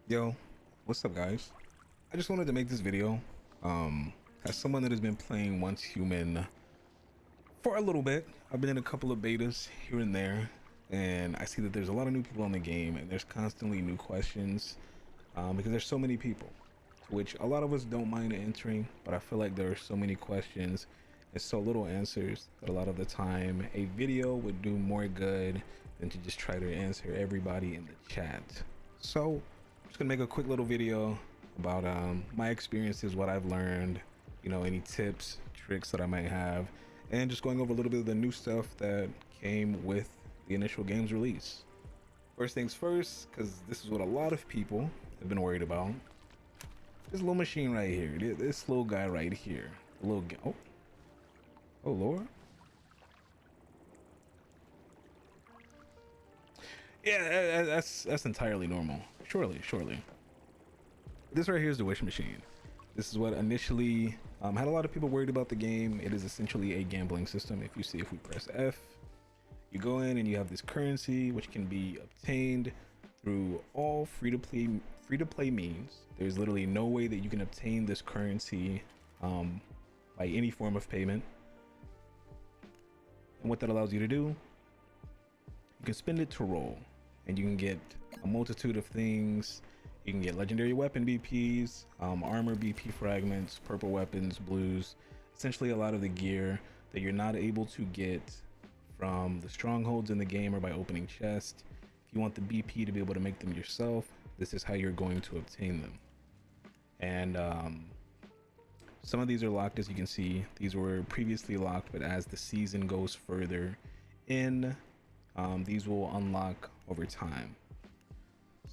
Yo, what's up guys? I just wanted to make this video as someone that has been playing Once Human for a little bit. I've been in a couple of betas here and there, and I see that there's a lot of new people on the game and there's constantly new questions because there's so many people, to which a lot of us don't mind answering, but I feel like there are so many questions and so little answers that a lot of the time a video would do more good than to just try to answer everybody in the chat. So I'm just gonna make a quick little video about my experiences, what I've learned, any tips, tricks that I might have, and just going over a little bit of the new stuff that came with the initial game's release. First things first, because this is what a lot of people have been worried about. This little machine right here, this little guy right here, oh Lord. Yeah, that's entirely normal. Surely. This right here is the wish machine. This is what initially had a lot of people worried about the game. It is essentially a gambling system. If you see, if we press F, you go in and you have this currency which can be obtained through all free to play means. There's literally no way that you can obtain this currency by any form of payment. And what that allows you to do, you can spend it to roll, and you can get a multitude of things. You can get legendary weapon BPs, armor BP fragments, purple weapons, blues, essentially a lot of the gear that you're not able to get from the strongholds in the game or by opening chests. If you want the BP to be able to make them yourself, this is how you're going to obtain them. And some of these are locked, as you can see. These were previously locked, but as the season goes further in, these will unlock over time.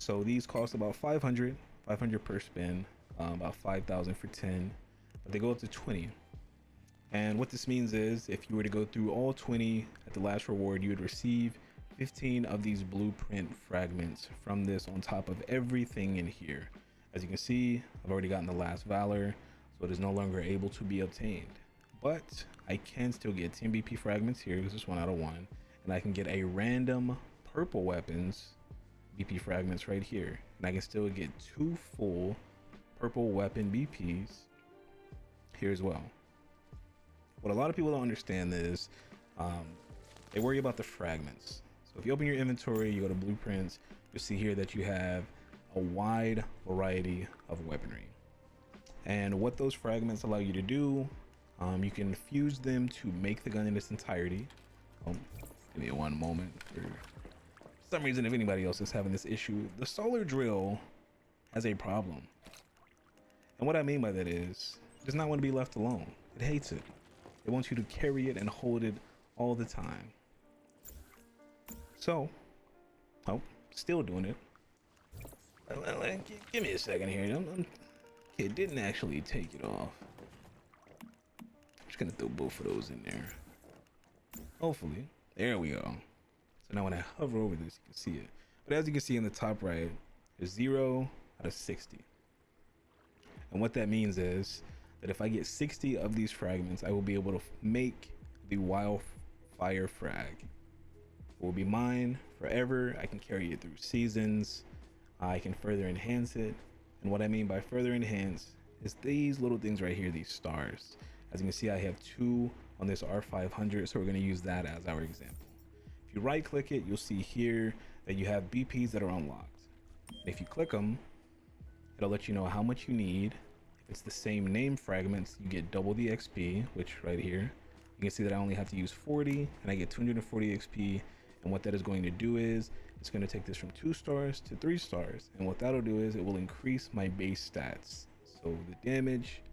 So these cost about 500 per spin, about 5,000 for 10, but they go up to 20. And what this means is if you were to go through all 20 at the last reward, you would receive 15 of these blueprint fragments from this on top of everything in here. As you can see, I've already gotten the last Valor, so it is no longer able to be obtained, but I can still get 10 BP fragments here because it's 1 out of 1, and I can get a random purple weapons BP fragments right here, and I can still get 2 full purple weapon BPs here as well. What a lot of people don't understand is they worry about the fragments. So if you open your inventory, you go to blueprints, you'll see here that you have a wide variety of weaponry, and what those fragments allow you to do, you can fuse them to make the gun in its entirety. Give me one moment. For some reason, if anybody else is having this issue, the solar drill has a problem, and what I mean by that is it does not want to be left alone. It hates it. It wants you to carry it and hold it all the time. So, still doing it. Give me a second here. It didn't actually take it off. I'm just gonna throw both of those in there. Hopefully. There we go. So now when I hover over this, you can see it. But as you can see in the top right, there's 0 out of 60. And what that means is that if I get 60 of these fragments, I will be able to make the wildfire frag. It will be mine forever. I can carry it through seasons. I can further enhance it. And what I mean by further enhance is these little things right here, these stars. As you can see, I have 2 on this R500, so we're going to use that as our example. If you right click it, you'll see here that you have BPs that are unlocked. And if you click them, it'll let you know how much you need. If it's the same name fragments, you get double the XP, which right here, you can see that I only have to use 40 and I get 240 XP. And what that is going to do is it's going to take this from 2 stars to 3 stars. And what that'll do is it will increase my base stats. So the damage,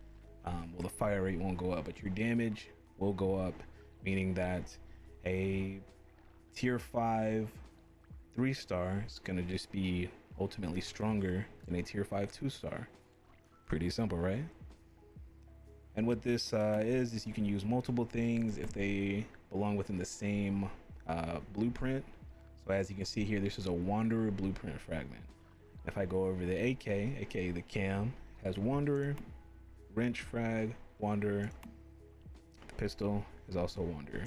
well, the fire rate won't go up, but your damage will go up, meaning that a tier 5 3-star is going to just be ultimately stronger than a tier 5 2-star. Pretty simple, right? And what this is you can use multiple things if they belong within the same blueprint. So as you can see here, this is a Wanderer blueprint fragment. If I go over the AK, aka the cam, has Wanderer, wrench frag, Wanderer. The pistol is also Wanderer.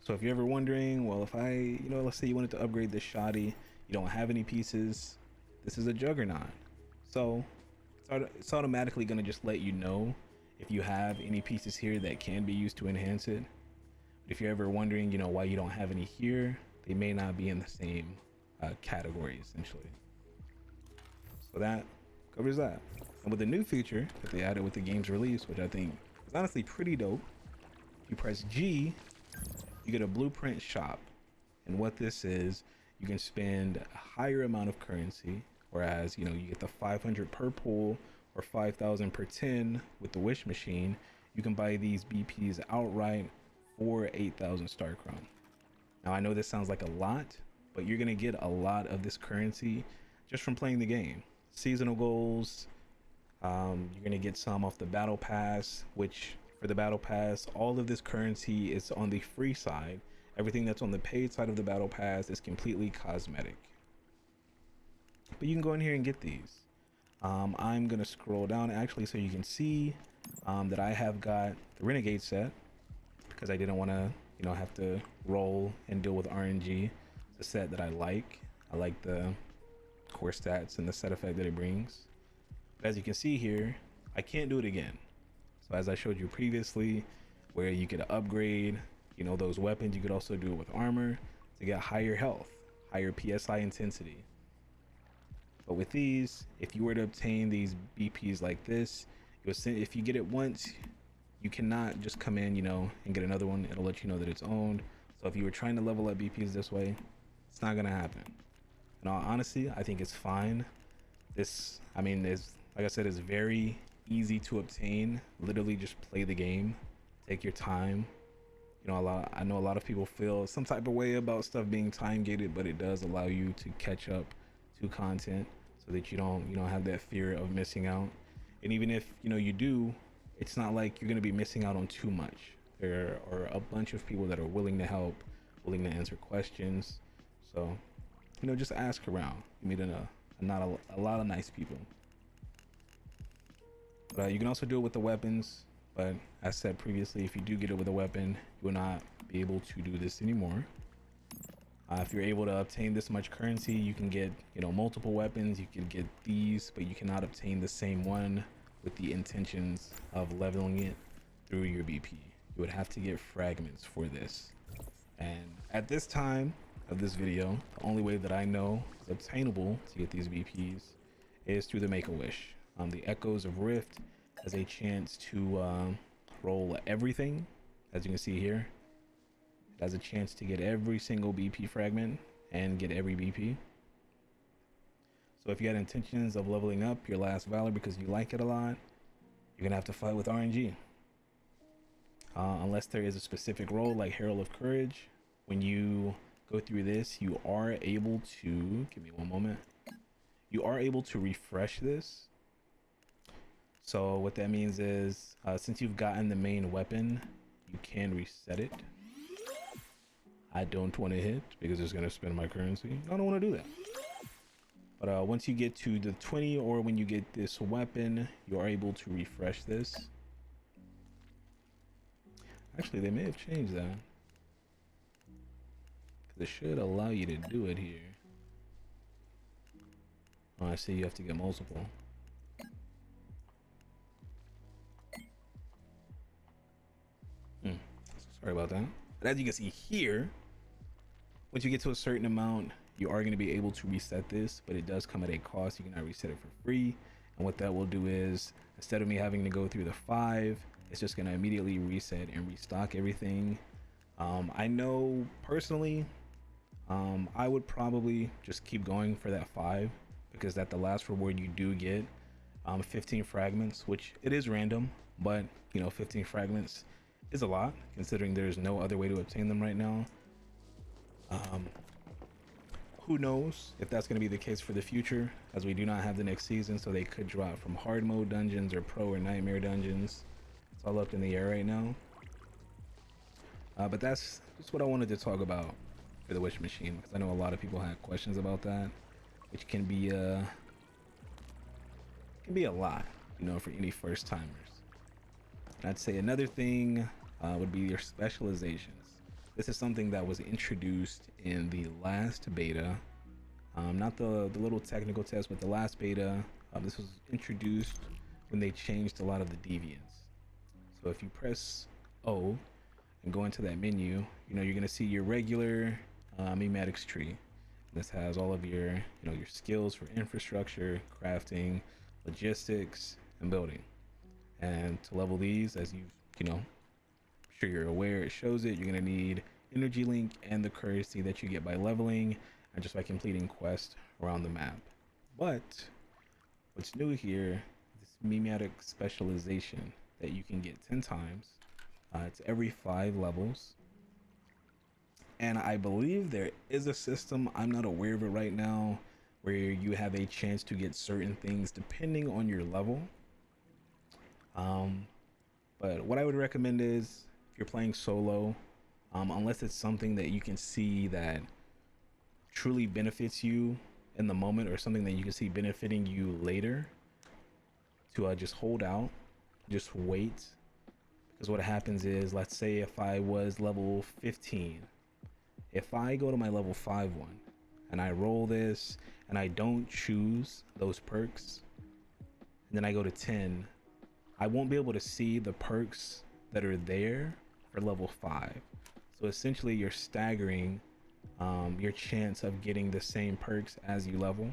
So if you're ever wondering, well, if I, let's say you wanted to upgrade this shoddy, you don't have any pieces, this is a juggernaut. So it's automatically going to just let you know if you have any pieces here that can be used to enhance it. But if you're ever wondering, you know, why you don't have any here, they may not be in the same category essentially. So that covers that. And with the new feature that they added with the game's release, which I think is honestly pretty dope, you press G, you get a blueprint shop. And what this is, you can spend a higher amount of currency, whereas, you know, you get the 500 per pull or 5,000 per 10 with the wish machine. You can buy these BPs outright for 8,000 star crown. Now I know this sounds like a lot, but you're gonna get a lot of this currency just from playing the game. Seasonal goals, you're gonna get some off the battle pass, which for the battle pass, all of this currency is on the free side. Everything that's on the paid side of the battle pass is completely cosmetic, but you can go in here and get these. I'm gonna scroll down actually so you can see that I have got the Renegade set because I didn't want to, you know, have to roll and deal with RNG. It's a set that I like. I like the core stats and the set effect that it brings. But as you can see here, I can't do it again. So as I showed you previously, where you could upgrade, you know, those weapons, you could also do it with armor to get higher health, higher PSI intensity. But with these, if you were to obtain these BPs like this, if you get it once, you cannot just come in, you know, and get another one. It'll let you know that it's owned. So if you were trying to level up BPs this way, it's not gonna happen. In all honesty, I think it's fine. This, I mean, is, like I said, is very easy to obtain. Literally just play the game, take your time. You know, I know a lot of people feel some type of way about stuff being time gated, but it does allow you to catch up to content so that you don't have that fear of missing out. And even if, you know, you do, it's not like you're going to be missing out on too much. There are a bunch of people that are willing to help, willing to answer questions. So, you know, just ask around. You meet a lot of nice people. But you can also do it with the weapons. But as said previously, if you do get it with a weapon, you will not be able to do this anymore. If you're able to obtain this much currency, you can get, you know, multiple weapons. You can get these, but you cannot obtain the same one with the intentions of leveling it through your BP. You would have to get fragments for this. And at this time of this video, the only way that I know is obtainable to get these BPs is through the Make-A-Wish. The Echoes of Rift has a chance to roll everything, as you can see here. It has a chance to get every single BP fragment and get every BP. So if you had intentions of leveling up your last Valor because you like it a lot, you're gonna have to fight with RNG. Unless there is a specific role like Herald of Courage, when you go through this, you are able to, give me one moment, you are able to refresh this. So what that means is, since you've gotten the main weapon, you can reset it. I don't want to hit because it's going to spend my currency. I don't want to do that. But once you get to the 20, or when you get this weapon, you are able to refresh this. Actually, they may have changed that, because it should allow you to do it here. Oh, I see you have to get multiple. Sorry about that. But as you can see here, once you get to a certain amount, you are going to be able to reset this, but it does come at a cost. You cannot reset it for free. And what that will do is, instead of me having to go through the 5, it's just going to immediately reset and restock everything. I know personally, I would probably just keep going for that 5, because at the last reward you do get 15 fragments, which it is random, but you know, 15 fragments is a lot considering there's no other way to obtain them right now. Who knows if that's going to be the case for the future, as we do not have the next season, so they could drop from hard mode dungeons or pro or nightmare dungeons. It's all up in the air right now. But that's just what I wanted to talk about for the wish machine, because I know a lot of people had questions about that, which can be a lot, you know, for any first timers. And I'd say another thing would be your specializations. This is something that was introduced in the last beta. Not the little technical test, but the last beta. This was introduced when they changed a lot of the deviants. So if you press O and go into that menu, you're gonna see your regular memetics tree. This has all of your your skills for infrastructure, crafting, logistics, and building. And to level these, as I'm sure you're aware, it shows it. You're gonna need energy link and the currency that you get by leveling and just by completing quests around the map. But what's new here, this memetic specialization that you can get 10 times. It's every 5 levels. And I believe there is a system, I'm not aware of it right now, where you have a chance to get certain things depending on your level. But what I would recommend is, if you're playing solo, unless it's something that you can see that truly benefits you in the moment, or something that you can see benefiting you later, to just hold out, just wait. Because what happens is, let's say if I was level 15, if I go to my level 5 one and I roll this and I don't choose those perks, and then I go to 10, I won't be able to see the perks that are there for level 5. So essentially you're staggering your chance of getting the same perks as you level.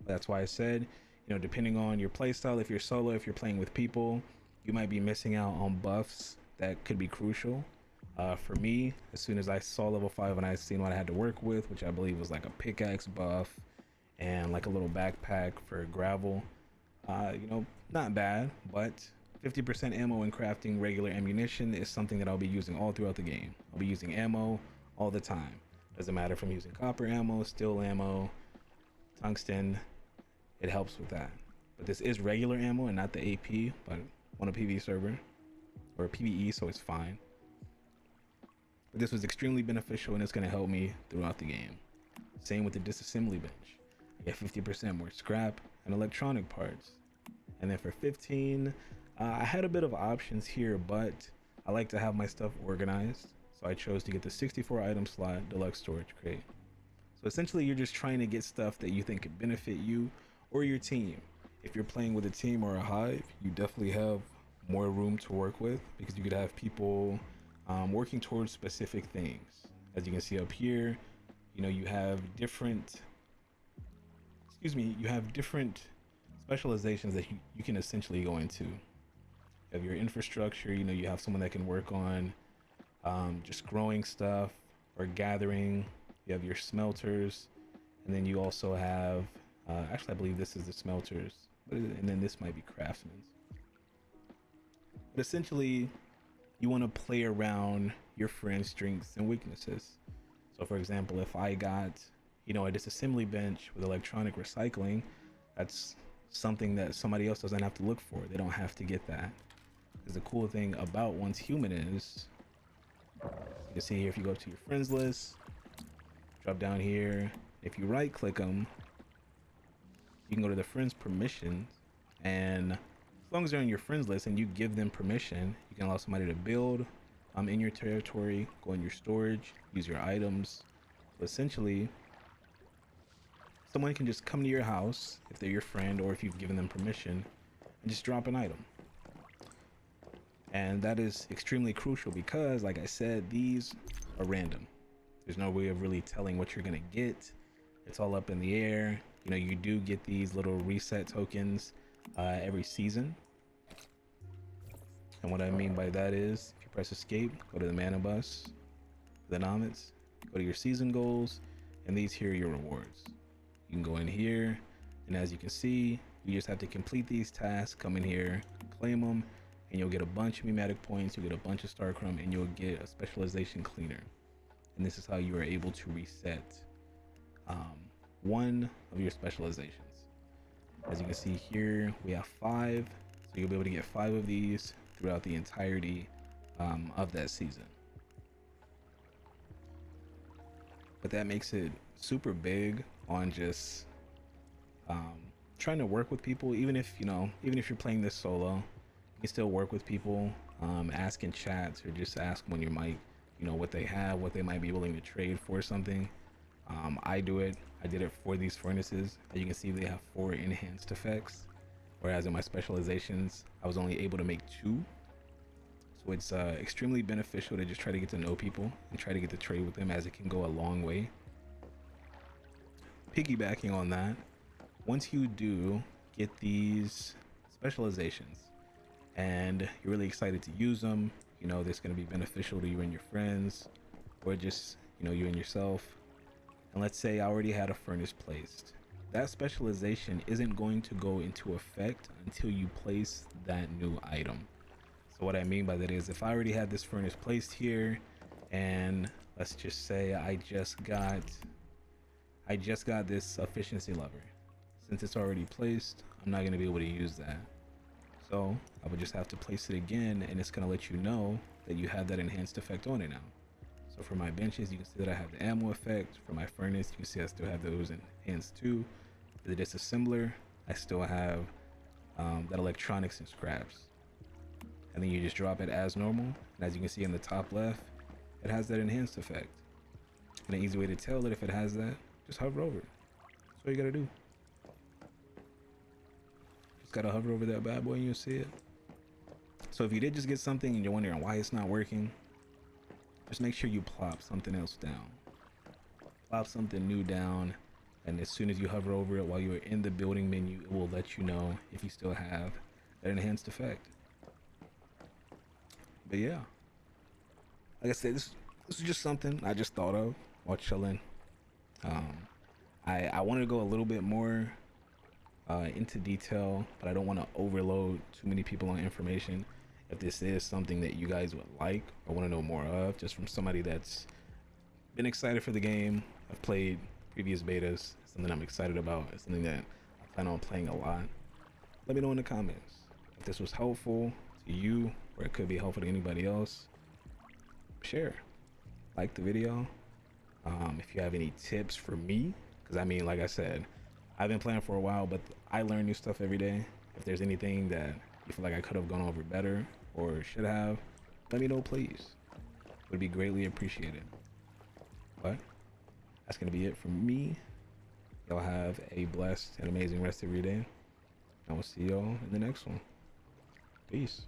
That's why I said, depending on your playstyle, if you're solo, if you're playing with people, you might be missing out on buffs that could be crucial. For me, as soon as I saw level 5 and I seen what I had to work with, which I believe was like a pickaxe buff and like a little backpack for gravel, not bad, but 50% ammo and crafting regular ammunition is something that I'll be using all throughout the game. I'll be using ammo all the time. Doesn't matter if I'm using copper ammo, steel ammo, tungsten, it helps with that. But this is regular ammo and not the AP, but on a PvE server or a PvE, so it's fine. But this was extremely beneficial and it's going to help me throughout the game. Same with the disassembly bench. I get 50% more scrap and electronic parts. And then for 15, I had a bit of options here, but I like to have my stuff organized. So I chose to get the 64 item slot deluxe storage crate. So essentially you're just trying to get stuff that you think could benefit you or your team. If you're playing with a team or a hive, you definitely have more room to work with, because you could have people working towards specific things. As you can see up here, you have different specializations that you can essentially go into. You have your infrastructure, you have someone that can work on just growing stuff or gathering. You have your smelters, and then you also have actually I believe this is the smelters, and then this might be craftsmen's. But essentially you want to play around your friend's strengths and weaknesses. So for example, if I got a disassembly bench with electronic recycling, that's something that somebody else doesn't have to look for. They don't have to get that. Because the cool thing about Once Human is, you can see here, if you go to your friends list, drop down here, if you right click them, you can go to the friends permissions, and as long as they're on your friends list and you give them permission, you can allow somebody to build in your territory, go in your storage, use your items. So essentially someone can just come to your house if they're your friend, or if you've given them permission, and just drop an item. And that is extremely crucial because, like I said, these are random. There's no way of really telling what you're gonna get. It's all up in the air. You do get these little reset tokens every season. And what I mean by that is, if you press escape, go to the mana bus, the nomads, go to your season goals, and these here are your rewards. You can go in here, and as you can see, you just have to complete these tasks, come in here, claim them, and you'll get a bunch of memetic points, you'll get a bunch of star crumb, and you'll get a specialization cleaner. And this is how you are able to reset one of your specializations. As you can see here, we have 5, so you'll be able to get 5 of these throughout the entirety of that season. But that makes it super big on just trying to work with people. Even if you're playing this solo, you can still work with people, ask in chats, or just ask when you might, what they have, what they might be willing to trade for something. I do it. I did it for these furnaces. As you can see, they have 4 enhanced effects, whereas in my specializations, I was only able to make 2. So it's extremely beneficial to just try to get to know people and try to get to trade with them, as it can go a long way. Piggybacking on that, once you do get these specializations and you're really excited to use them, you know, that's going to be beneficial to you and your friends, or just, you know, you and yourself. And let's say I already had a furnace placed. That specialization isn't going to go into effect until you place that new item. So what I mean by that is, if I already had this furnace placed here, and let's just say I just got this efficiency lever. Since it's already placed, I'm not going to be able to use that. So I would just have to place it again, and it's going to let you know that you have that enhanced effect on it now. So for my benches, you can see that I have the ammo effect. For my furnace, you can see I still have those enhanced too. For the disassembler, I still have that electronics and scraps. And then you just drop it as normal. And as you can see in the top left, it has that enhanced effect. And an easy way to tell that if it has that, just hover over it. That's all you gotta do. Just gotta hover over that bad boy and you'll see it. So if you did just get something and you're wondering why it's not working, just make sure you plop something else down. Plop something new down, and as soon as you hover over it while you're in the building menu, it will let you know if you still have that enhanced effect. But yeah, like I said, this is just something I just thought of while chilling. I wanted to go a little bit more into detail, but I don't want to overload too many people on information. If this is something that you guys would like or want to know more of, just from somebody that's been excited for the game, I've played previous betas, something I'm excited about, it's something that I plan on playing a lot, let me know in the comments. If this was helpful to you, or it could be helpful to anybody else, share, like the video. If you have any tips for me, because I mean, like I said, I've been playing for a while, but I learn new stuff every day. If there's anything that you feel like I could have gone over better or should have, let me know, please. Would be greatly appreciated. But that's gonna be it from me. Y'all have a blessed and amazing rest of your day. I will see y'all in the next one. Peace.